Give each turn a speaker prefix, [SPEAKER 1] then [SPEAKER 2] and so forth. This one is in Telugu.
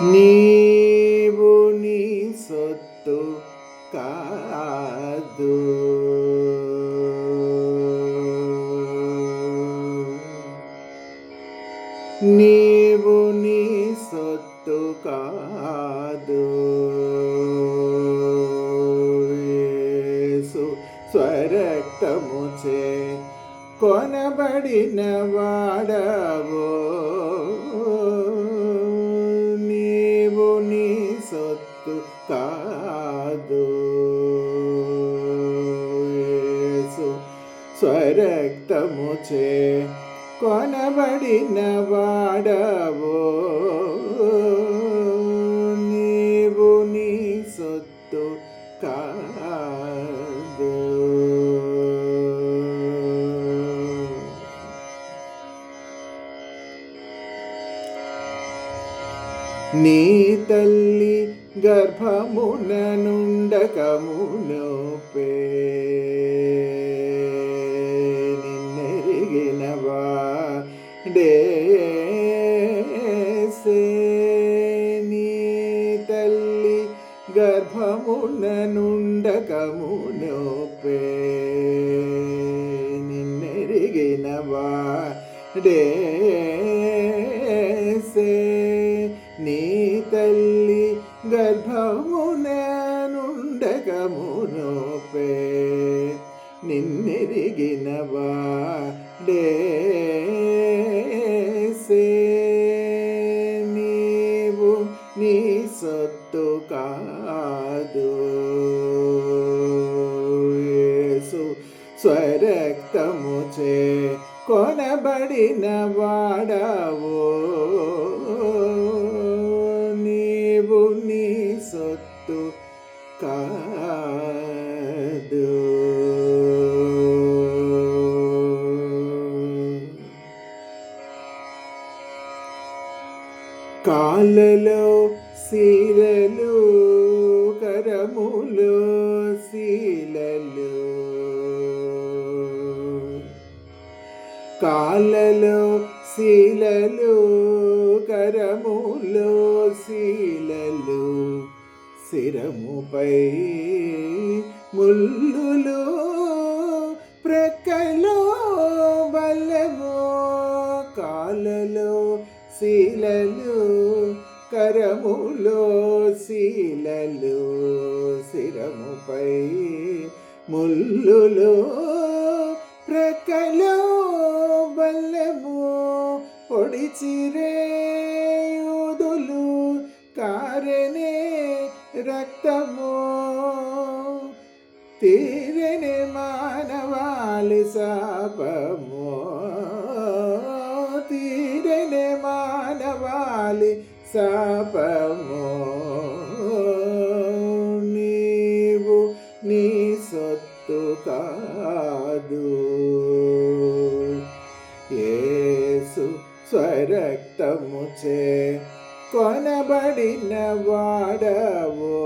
[SPEAKER 1] నీవు నీ సొత్తు కాదు. నీవు నీ సొత్తు కాదు. యేసు స్వరక్తముచే కొనబడిన వాడవో. నీవు నీ సొత్తు కాదు. యేసు స్వరక్తముచే కొనబడిన వాడవో. నీవు నీ సొత్తు కాదు. నీ తల్లి గర్భమున నుండకమునోపే నిన్నెరిగినవాడేసే. నీ తల్లి గర్భమున నుండకమునోపే నిన్నెరిగినవాడేసే. నీ తల్లి గర్భమున నుండకమునోపే నిన్నెరిగినవాడేసే. నీవు నీ సొత్తు కాదు. యేసు స్వరక్తముచే కొనబడిన వాడవో. నీవు నీ సొత్తు కాదు. కాళ్ళలో శీలలు, కరములో శీలలు. కాళ్ళలో శీలలు, కరములో శీలలు. శిరముపై ముల్లులు, ప్రక్కలో బల్లెము. కాళ్ళలో శీలలు, కరములో శీలలు. శిరముపై ముల్లులు, ప్రక్కలో బల్లెము. పొడిచిరేయుదులు, కారెనే రక్తము. తీరని మానవాళి శాపము. తీరని మానవాళి శాపము. నీవు నీ సొత్తు కాదు. యేసు స్వరక్తముచే కొనబడిన వాడవో.